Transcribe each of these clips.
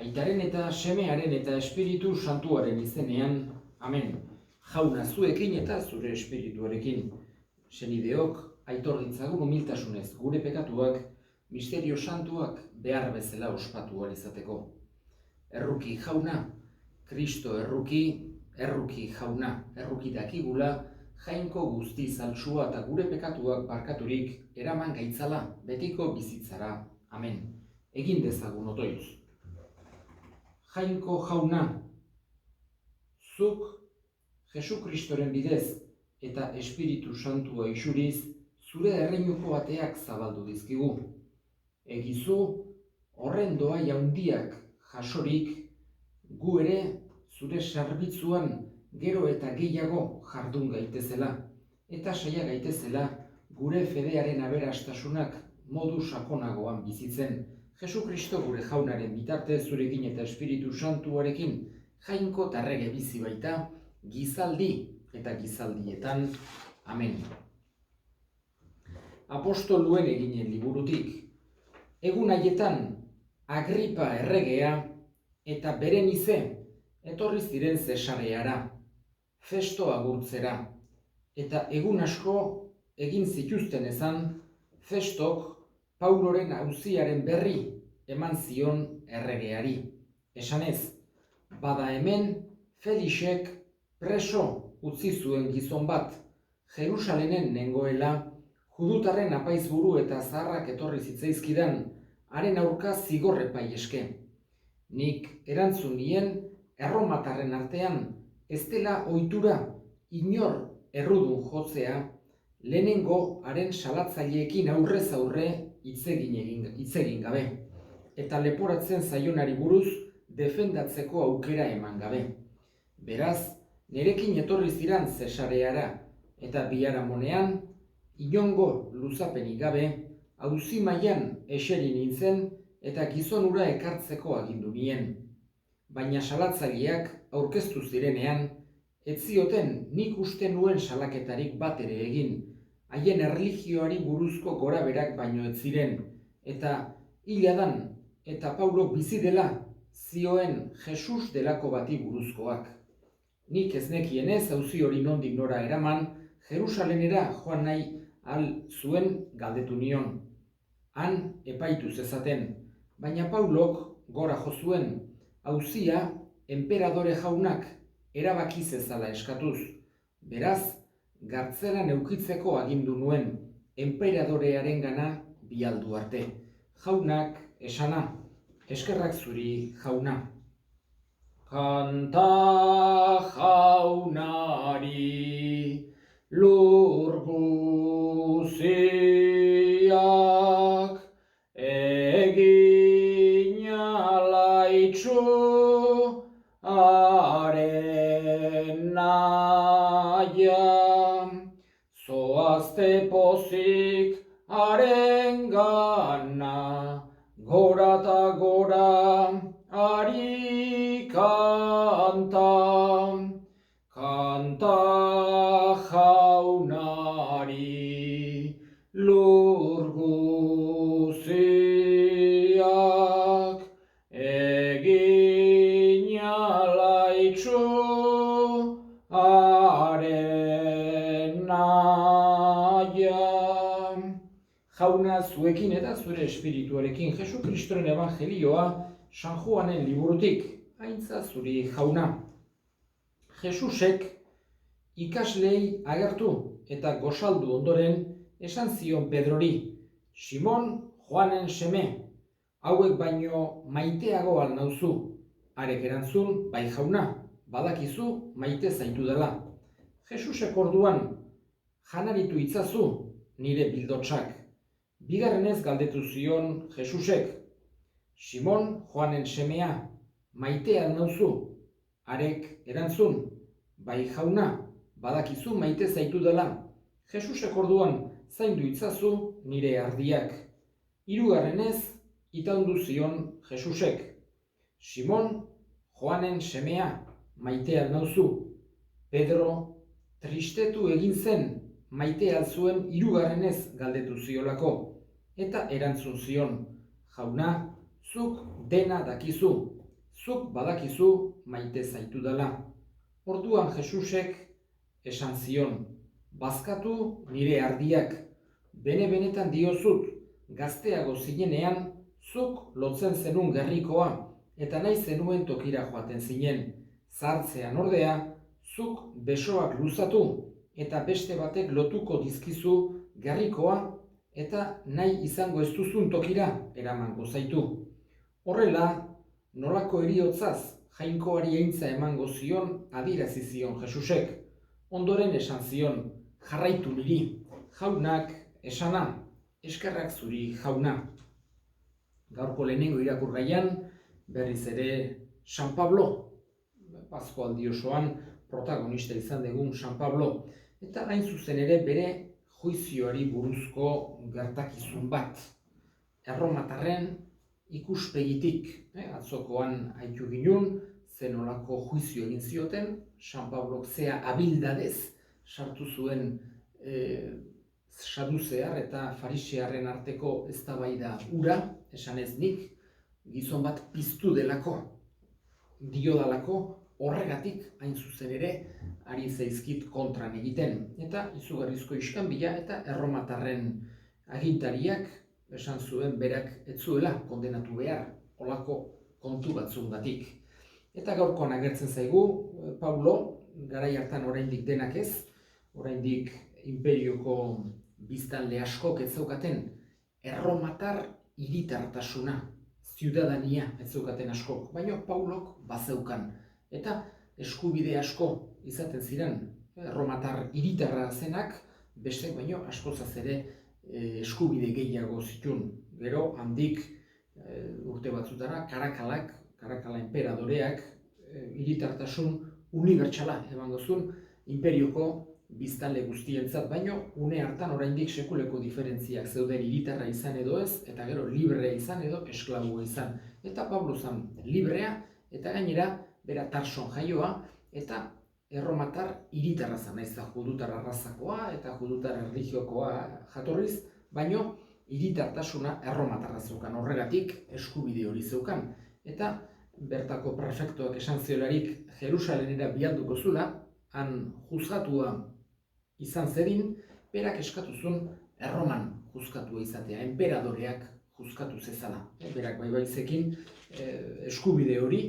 Aitaren eta Semearen eta Espiritu Santuaren izenean, amen. Jauna zuekin eta zure espirituarekin. Senideok, aitor ditzagun humiltasunez gure pekatuak, misterio santuak behar bezala ospatu ahal izateko. Erruki jauna, Kristo erruki jauna, erruki dakigula, jainko guzti zaltsua eta gure pekatuak barkaturik eraman gaitzala betiko bizitzara. Amen. Egin dezagun otoitz. Jainko jauna, zuk Jesu Kristoren bidez eta Espiritu Santua isuriz zure erreinuko ateak zabaldu dizkigu. Egizu horren doai handiak jasorik gu ere zure zerbitzuan gero eta gehiago jardun gaitezela eta saia gaitezela gure fedearen aberastasunak modu sakonagoan bizitzen. Jesu Kristo gure jaunaren bitartez zurekin eta Espiritu Santuarekin jainko eta errege bizi baita gizaldi eta gizaldietan. Amen. Apostoluen eginen liburutik. Egun haietan Agripa erregea eta Berenize etorri ziren Zesareara, Festo agurtzera, eta egun asko egin zituzten ezan Festok Pauloren auziaren berri eman zion erregeari. Esanez, bada hemen Felixek preso utzi zuen gizon bat, Jerusalenen nengoela, judutarren apaizburu eta zaharrak etorri zitzaizkidan, haren aurka zigor epai eske. Nik erantzun nien erromatarren artean, ez dela ohitura inor errudun jotzea, lehenengo haren salatzaileekin aurrez aurre hitz egin gabe, eta leporatzen zaionari buruz defendatzeko aukera eman gabe. Beraz, nerekin etorri ziran Zesareara, eta biharamonean, inongo luzapenik gabe, auzi mailan eseri nintzen eta gizon hura ekartzeko agindu nien. Baina salatzaileak aurkeztu zirenean, ez zioten nik uste nuen salaketarik bat ere egin, haien erlijioari buruzko goraberak baino ez ziren, eta hiladan eta Paulok bizi dela zioen Jesus delako bati buruzkoak. Nik ez nekienez auzi hori nondik nora eraman, Jerusalenera joan nahi ahal zuen galdetu nion. Han epaitu zezaten, baina Paulok gora jo zuen, auzia enperadore jaunak erabaki zezala eskatuz. Beraz, gartzelan eukitzeko agindu nuen, enperadorearengana bialdu arte. Jaunak esana, eskerrak zuri jauna. Kanta jaunari lur guziak egin alaitzu haren naia. Zoazte pozik haren gana, gora eta gora ari kanta. Kanta jaunari lur guziak egin alaitzu haren naia. Jauna zuekin eta zure espirituarekin Jesu Kristoren evangelioa San Juanen liburutik, haintza zuri jauna. Jesusek ikaslei agertu eta gosaldu ondoren esan zion Pedrori, Simon Joanen seme, hauek baino maiteago al nauzu. Harek erantzun, bai jauna, badakizu maite zaitu dela. Jesusek orduan, janaritu itzazu nire bildotsak. Bigarrenez galdetu zion Jesusek, Simon Joanen semea, maitea nauzu. Harek erantzun, bai jauna, badakizu maite zaitu dela. Jesusek orduan zaindu itzazu nire ardiak. Hirugarrenez itaundu zion Jesusek, Simon Joanen semea, maitea nauzu. Pedro tristetu egin zen maitea zuen hirugarrenez galdetu ziolako, eta erantzun zion, jauna, zuk dena dakizu, zuk badakizu maite zaitudala. Orduan Jesusek esan zion, bazkatu nire ardiak, benetan diozut, gazteago zinenean, zuk lotzen zenun gerrikoa, eta nahi zenuen tokira joaten zinen. Zahartzean ordea, zuk besoak luzatu, eta beste batek lotuko dizkizu gerrikoa, eta nahi izango ez duzun tokira eramango zaitu. Horrela, nolako heriotzaz jainkoari eintza emango zion adierazi zion Jesusek. Ondoren esan zion, jarraitu niri, jaunak esana, eskerrak zuri jauna. Gaurko lehenengo irakurgaian, berriz ere San Pablo, Paskoaldi osoan protagonista izan dugun San Pablo, eta hain zuzen ere bere juizioari buruzko gertakizun bat. Erromatarren ikuspegitik, atzokoan haitu ginen, zenolako juizio egin zioten, San Pablok zea abildadez sartu zuen saduzear eta farisearren arteko eztabaida ura, esan ez nik, gizon bat piztu delako, diodalako, horregatik hain zuzen ere ari zaizkit kontran egiten. Eta izugarrizko iskanbila eta erromatarren agintariak esan zuen berak ez zuela kondenatu behar, olako kontu batzungatik. Eta gaurkoan agertzen zaigu, Paulo, garai hartan oraindik denak ez, oraindik imperioko biztanle askok ez zeukaten erromatar hiritartasuna, ziudadania ez zeukaten askok, baina Paulok bazeukan. Eta eskubide asko izaten ziren, erromatar hiritarra zenak, beste baino askozaz ere eskubide gehiago zituen. Gero handik urte batzutara Karakala enperadoreak hiritartasun unibertsala emango zuen imperioko biztanle guztientzat, baino une hartan oraindik sekuleko diferentziak zeuden hiritarra izan edo ez, eta gero librea izan edo esklabua izan. Eta Pablo zen librea, eta gainera bera Tarson jaioa, eta erromatar hiritarra zen, naiz da judutar arrazakoa eta judutar erlijiokoa jatorriz, baino hiritartasuna erromatarra zeukan, horregatik eskubide hori zeukan. Eta bertako prefektoak esan ziolarik Jerusalenera bialduko zula, han juzgatua izan zedin, berak eskatu zuen Erroman juzgatua izatea, enperadoreak juzkatu zezala. Berak baizekin eskubide hori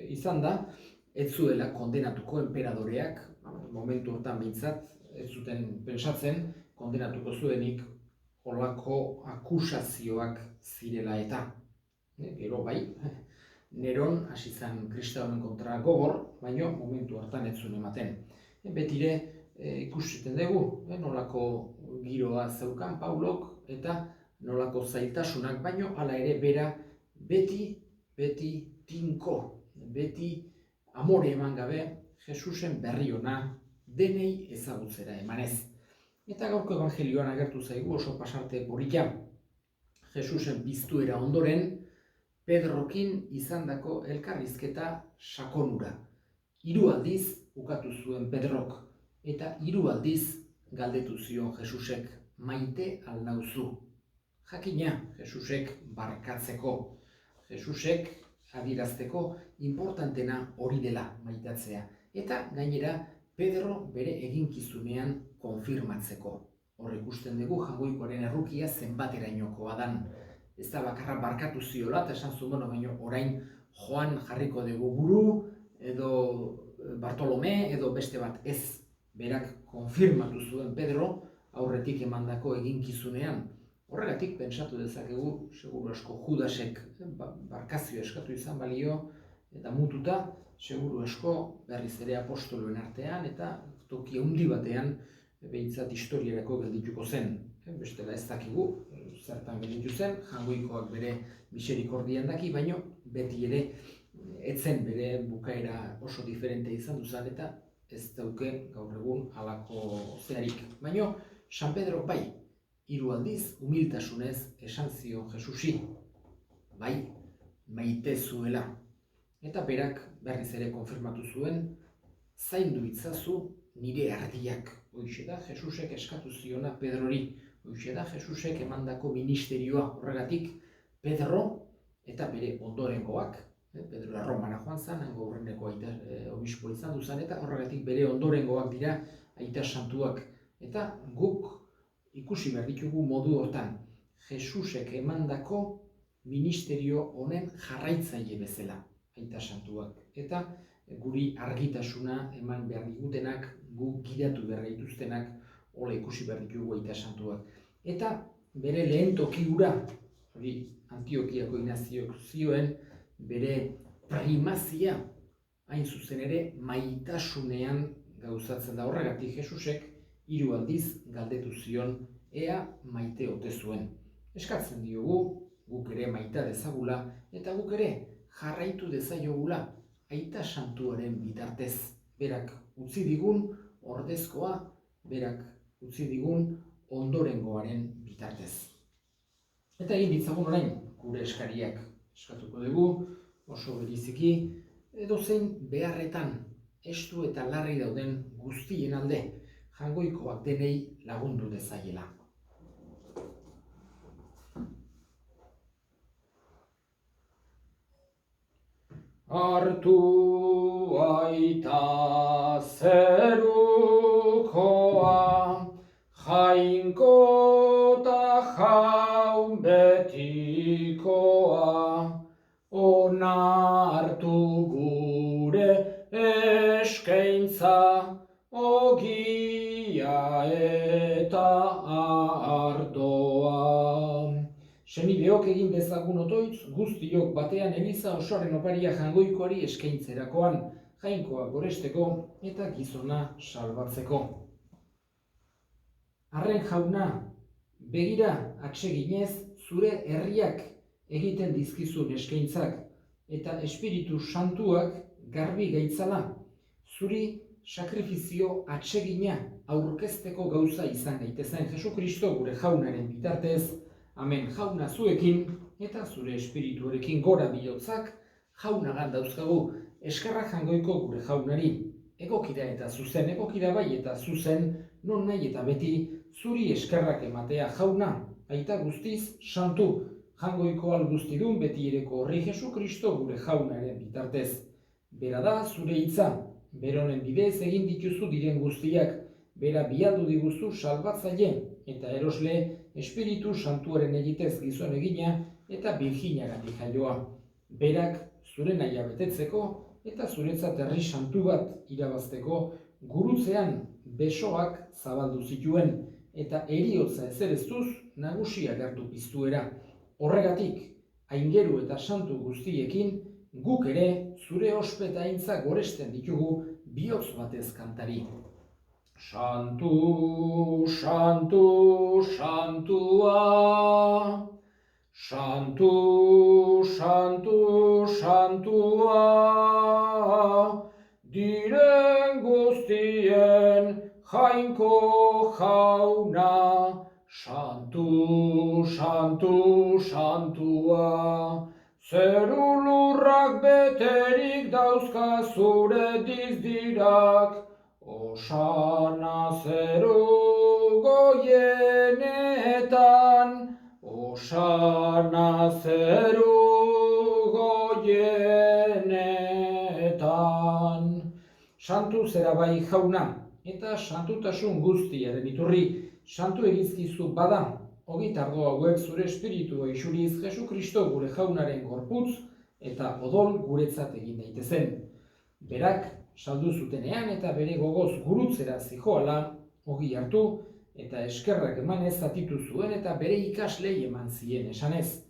izan da, ez zuela kondenatuko enperadoreak, momentu hortan behintzat, ez zuten pentsatzen, kondenatuko zuenik holako akusazioak zirela eta. Gero bai, Neron hasi zen kristauen kontra gogor, baina momentu hartan ez zuen ematen. Betire ikusten dugu, nolako giroa zeukan Paulok eta nolako zailtasunak, baino hala ere bera beti tinko, beti amore eman gabe Jesusen berri ona denei ezagutzera emanez. Eta gaurko evangelioan agertu zaigu oso pasarte borila. Jesusen piztuera ondoren, Pedrokin izandako elkarrizketa sakonura. 3 aldiz ukatu zuen Pedrok, eta 3 aldiz galdetu zion Jesusek, maite al nauzu. Jakina Jesusek barkatzeko, Jesusek adierazteko importantena hori dela maitatzea. Eta gainera Pedro bere eginkizunean konfirmatzeko. Hor ikusten dugu Jaungoikoaren errukia zenbaterainokoa dan. Ez da bakarra barkatu ziola, eta esan zuen, baina orain Joan jarriko dugu buru, edo Bartolome, edo beste bat ez. Berak konfirmatu zuen Pedro aurretik emandako eginkizunean. Horregatik pentsatu dezakegu, seguru asko Judasek barkazio eskatu izan balio, eta mututa, seguru asko berriz ere apostoloen artean, eta toki handi batean behintzat historiarako geldituko zen. Bestela ez dakigu, zertan gelditu zen, Jaungoikoak bere miserikordian daki, baino beti ere etzen bere bukaera oso diferente izan duzan, eta ez dauke gaur egun halako zeharik. Baino San Pedro bai, 3 aldiz humiltasunez esan zion Jesusi, bai, maite zuela. Eta berak berriz ere konfirmatu zuen, zaindu itzazu nire ardiak. Hoixe da Jesusek eskatu ziona Pedrori. Hoixe da Jesusek emandako ministerioa. Horregatik Pedro eta bere ondorengoak, Pedro Erromara joan zen, hango aurreneko obispo izan duzan, eta horregatik bere ondorengoak dira aita santuak. Eta guk ikusi behar ditugu modu hortan, Jesusek emandako ministerio honen jarraitzaile bezala, aita santuak. Eta guri argitasuna eman behar digutenak, guk gidatu behar dituztenak, hola ikusi behar ditugu aita santuak. Eta bere lehen toki hura, hori Antiokiako Ignaziok zioen, bere primazia, hain zuzen ere, maitasunean gauzatzen da. Horregatik Jesusek 3 aldiz galdetu zion ea maite ote zuen. Eskatzen diogu, guk ere maita dezagula, eta guk ere jarraitu dezaiogula aita santuaren bitartez. Berak utzi digun ordezkoa, berak utzi digun ondorengoaren bitartez. Eta egin ditzagun orain gure eskariak. Eskatuko dugu, oso beriziki, edozein beharretan estu eta larri dauden guztien alde, Jangoikoak denei lagundu dezaiela. Hartu aita zerukoa, jainko ta jaun betikoa, onartu gure eskaintza, ogia eta ardoa. Senideok egin dezagun otoitz, guztiok batean eliza osoaren oparia Jangoikoari eskaintzerakoan, jainkoa goresteko eta gizona salbatzeko. Arren jauna, begira atseginez zure herriak egiten dizkizun eskaintzak eta Espiritu Santuak garbi gaitzala, zuri sakrifizio atsegina aurkezteko gauza izan gaitezen Jesukristo gure jaunaren bitartez. Amen. Jauna zuekin eta zure espirituarekin gora bihotzak jaunagan dauzkagu. Eskerrak Jangoiko gure jaunari. Egokida eta zuzen, egokida bai eta zuzen, non nahi eta beti zuri eskerrak ematea jauna. Aita guztiz santu, Jangoiko alguztidun beti ereko horri Jesukristo gure jaunaren bitartez. Bera da zure hitza, beronen bidez egin dituzu diren guztiak, bera bialdu diguzu salbatzaile eta erosle Espiritu Santuaren egitez gizon egina eta Birjinagatik jaioa. Berak zure nahia betetzeko eta zuretzat herri santu bat irabazteko gurutzean besoak zabaldu zituen eta heriotza ezereztuz nagusia gertu piztuera. Horregatik, aingeru eta santu guztiekin guk ere zure ospetaintza goresten ditugu bihotz batez kantari. Santu, santu, santua, santu, santu, santua, diren guztien jainko jauna, santu, santu, santua, zeru lurrak beterik dauzka zure dizdirak, Osana zeru goienetan, Osana zeru goienetan. Santu zera bai jauna, eta santutasun guztiaren iturri, santu egizkizu bada, hogeita ardo hauek zure espiritua isuriz Jesukristo gure jaunaren gorputz eta odol guretzat egin daitezen. Berak saldu zutenean eta bere gogoz gurutzera zijoala, ogi hartu eta eskerrak emanez zatitu zuen eta bere ikaslei eman zien esanez.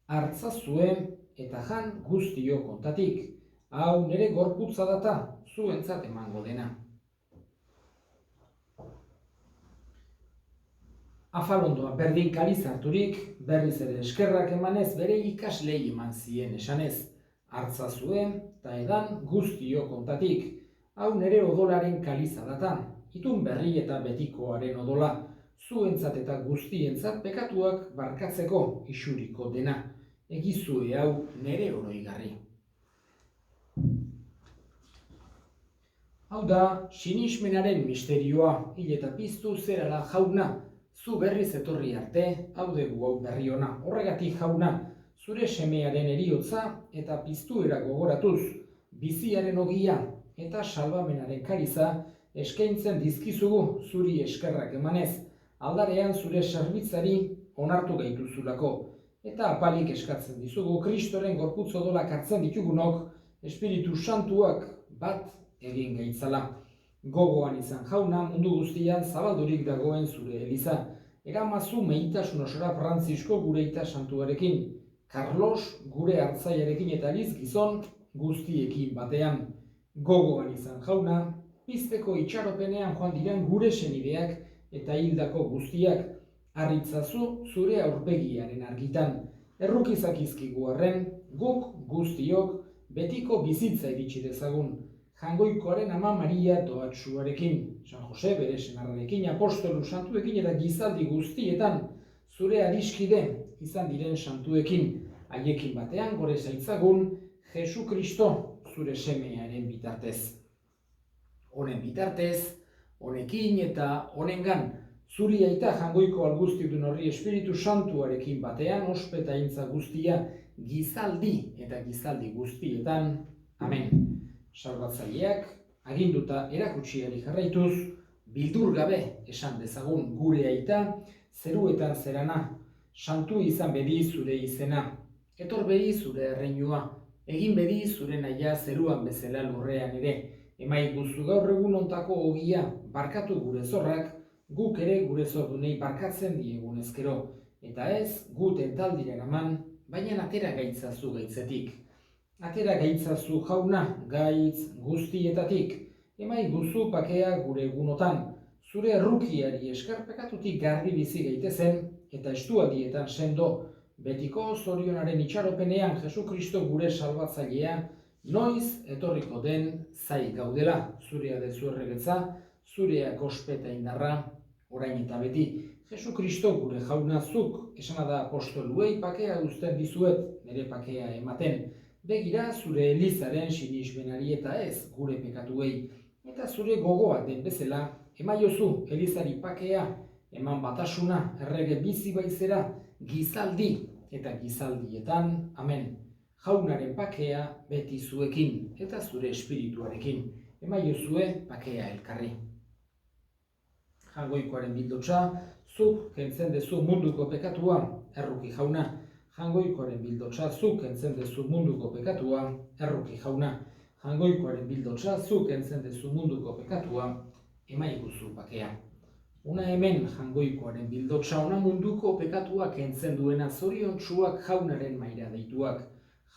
Hartza zuen eta jan guztio kontatik, hau nire gorputza data zuentzat emango dena. Afalondoa berdin kaliz harturik, berriz ere eskerrak emanez bere ikaslei eman zien esanez. Hartza zuen eta edan guztio kontatik, hau nire odolaren kaliza data, itun berri eta betikoaren odola, zuentzat eta guztientzat bekatuak barkatzeko isuriko dena, egizue hau nire oroigarri. Hau da, sinismenaren misterioa, hil eta piztu zerala jauna, zu berriz etorri arte, hau dugu hau berri ona, horregatik jauna, zure semearen heriotza eta piztuera gogoratuz, biziaren ogia eta salbamenaren kariza eskaintzen dizkizugu zuri eskerrak emanez, aldarean zure zerbitzari onartu gaituzulako, eta apalik eskatzen dizugu Kristoren gorputz odolak hartzen ditugunok, Espiritu Santuak bat egin gaitzala. Gogoan izan jauna, mundu guztian zabaldurik dagoen zure eliza. Eramazu meitasun osora Frantzisko gure aita santuarekin, Carlos gure hartzaiarekin eta Liz gizon guztiekin batean. Gogoan izan jauna, pizteko itxaropenean joan diren gure senideak eta hildako guztiak, harritzazu zure aurpegiaren argitan. Errukizakizkigu arren, guk guztiok betiko bizitza iritsi dezagun. Jangoikoaren ama Maria doatsuarekin, San Jose bere senarrarekin, apostolu santuekin eta gizaldi guztietan zure adiskide izan diren santuekin, haiekin batean gore zaitzagun Jesu Kristo zure semearen bitartez. Honen bitartez, honekin eta honengan, zuri aita jangoiko alguztidun horri Espiritu Santuarekin batean, ospetaintza guztia gizaldi eta gizaldi guztietan. Amen. Salbatzaileak, aginduta erakutsiari jarraituz, bildur gabe esan dezagun gure aita, zeruetan zerana, santu izan bedi zure izena, etor bedi zure erreinua, egin bedi zure naia zeruan bezala lurrean ere, emaiguzu gaur egun ontako ogia, barkatu gure zorrak, guk ere gure zordunei barkatzen diegun ezkero, eta ez gu tentaldiren aman, baina atera gaitzazu gaitzetik. Atera gaitzazu jauna gaitz guztietatik, emaiguzu pakea gure egunotan, zure errukiari eskarpekatutik garbi bizi gaitezen, eta estualdietan sendo, betiko zorionaren itxaropenean Jesu Kristo gure salbatzailea, noiz etorriko den zai gaudela, zurea dezu erregetza, zureak ospeta indarra, orain eta beti. Jesu Kristo gure jaunazuk, esana da apostoluei pakea uzten dizuet, nire pakea ematen. Begira zure elizaren sinismenari eta ez gure pekatuei, eta zure gogoa den bezala, emaiozu elizari pakea, eman batasuna, errege bizi baizera, gizaldi eta gizaldietan, amen. Jaunaren pakea beti zuekin eta zure espirituarekin, emaiozue pakea elkarri. Jangoikoaren bildotsa, zuk kentzen dezu munduko pekatua, erruki jauna. Jangoikoaren bildotsa, zuk kentzen dezu munduko pekatua, erruki jauna. Jangoikoaren bildotsa, zuk kentzen dezu munduko pekatua, emaiguzu pakea. Una hemen jangoikoaren bildotsa, ona munduko pekatua kentzen duena zoriontsuak jaunaren maira deituak.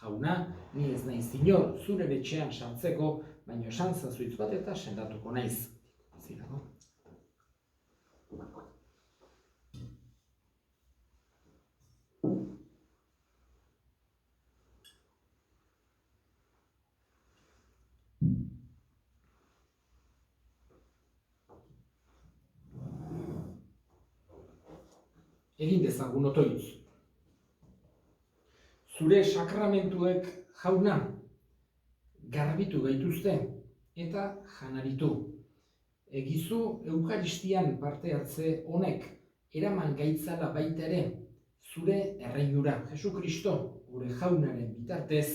Jauna, ni ez naiz inor, zure betxean sartzeko, baina esan zazuitz bat eta sendatuko naiz. Zinago? Egin dezagun otoitz. Zure sakramentuek jauna garbitu gaituzte eta janaritu. Egizu Eukaristian parte hartze honek eraman gaitzala baita ere zure erreinura. Jesu Kristo gure jaunaren bitartez,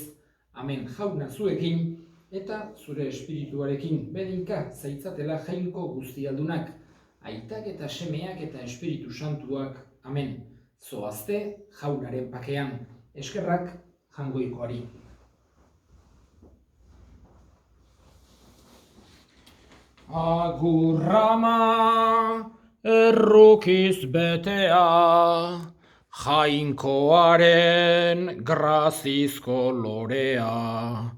amen. Jauna zuekin eta zure espirituarekin bedinka zaitzatela jainko guztialdunak, aitak eta semeak eta Espiritu Santuak, amen. Zoazte jaunaren pakean. Eskerrak jangoikoari. Agurrama errukiz betea, jainkoaren grazizko lorea,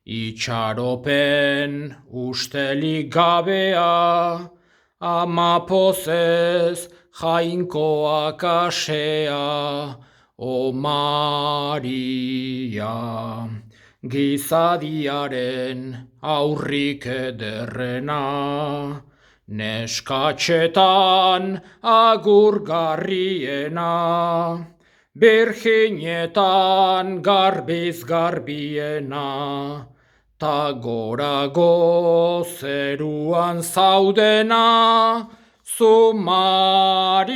itxaropen ustelik gabea, amapozez jainkoak asea, o Maria, gizadiaren aurrik ederrena, neskatxetan agurgarriena, birginetan garbiz garbiena, ta gorago zeruan zaudena, zu Maria.